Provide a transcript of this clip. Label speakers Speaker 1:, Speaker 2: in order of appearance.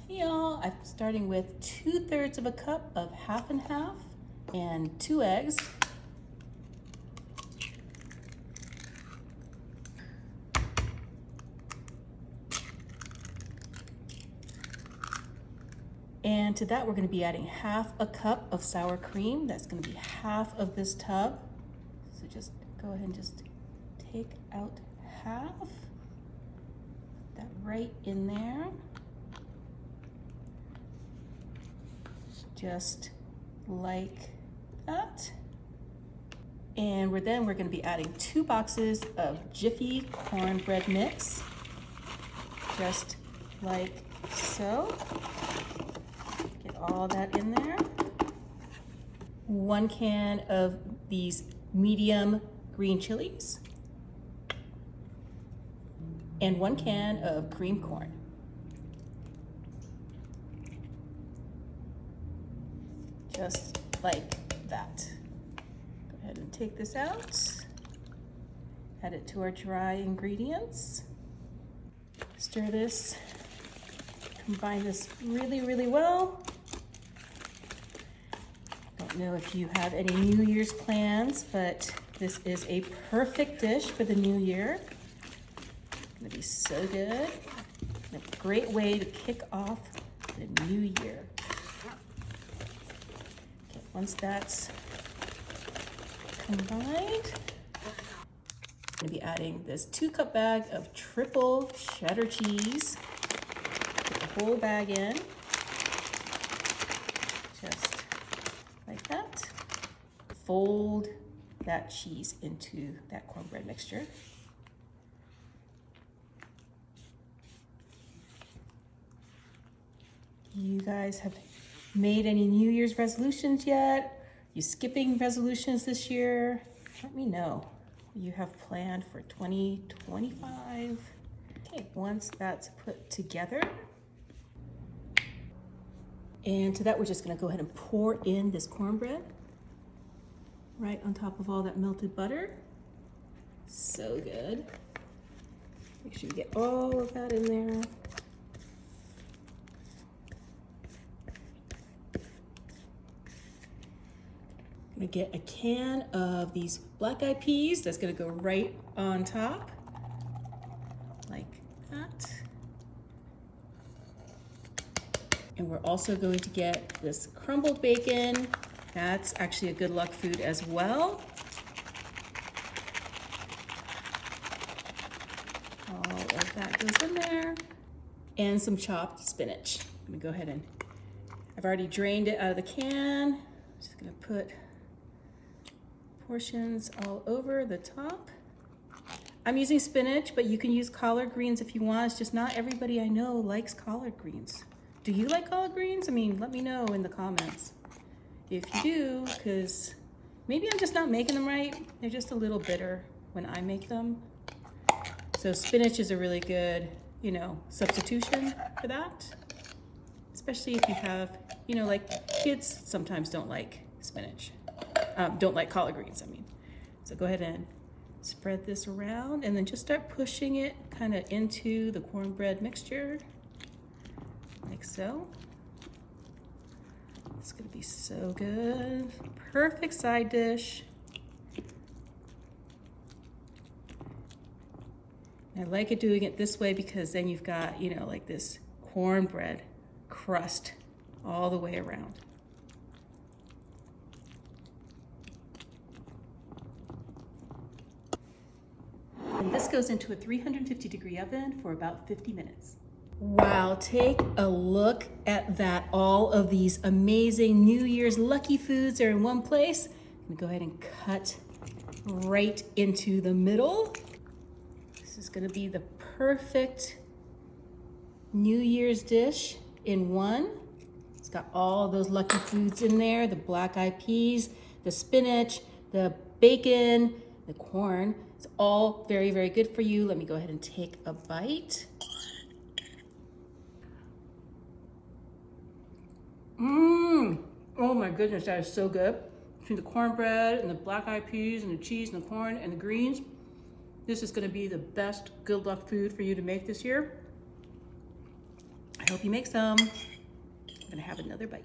Speaker 1: Hey y'all, I'm starting with 2/3 of a cup of half and half and 2 eggs. And to that, we're going to be adding half a cup of sour cream. That's going to be half of this tub. So just go ahead and just take out half. Put that right in there. Just like that. And we're going to be adding 2 boxes of Jiffy cornbread mix. Just like so. Get all that in there. 1 can of these medium green chilies. And 1 can of cream corn. Just like that. Go ahead and take this out. Add it to our dry ingredients. Stir this. Combine this really, really well. Don't know if you have any New Year's plans, but this is a perfect dish for the new year. It's gonna be so good. A great way to kick off the new year. Okay, once that's combined, I'm gonna be adding this 2-cup bag of triple cheddar cheese. Put the whole bag in, just like that. Fold that cheese into that cornbread mixture. You guys have made any New Year's resolutions yet? You skipping resolutions this year? Let me know what you have planned for 2025. Okay, once that's put together, and to that we're just gonna go ahead and pour in this cornbread right on top of all that melted butter. So good. Make sure you get all of that in there. I'm gonna get a can of these black-eyed peas. That's gonna go right on top, like that. And we're also going to get this crumbled bacon. That's actually a good luck food as well. All of that goes in there. And some chopped spinach. I'm gonna go ahead and, I've already drained it out of the can. Just gonna put portions all over the top. I'm using spinach, but you can use collard greens if you want. It's just not everybody I know likes collard greens. Do you like collard greens? I mean, let me know in the comments if you do, because maybe I'm just not making them right. They're just a little bitter when I make them. So spinach is a really good, substitution for that. Especially if you have, like kids sometimes don't like spinach. Don't like collard greens, I mean. So go ahead and spread this around and then just start pushing it kind of into the cornbread mixture, like so. It's gonna be so good. Perfect side dish. I like it doing it this way because then you've got, like this cornbread crust all the way around. And this goes into a 350-degree oven for about 50 minutes. Wow, take a look at that. All of these amazing New Year's lucky foods are in one place. I'm gonna go ahead and cut right into the middle. This is gonna be the perfect New Year's dish in one. It's got all those lucky foods in there, the black-eyed peas, the spinach, the bacon, the corn. It's all very, very good for you. Let me go ahead and take a bite. Oh my goodness, that is so good. Between the cornbread and the black-eyed peas and the cheese and the corn and the greens, this is gonna be the best good luck food for you to make this year. I hope you make some. I'm gonna have another bite.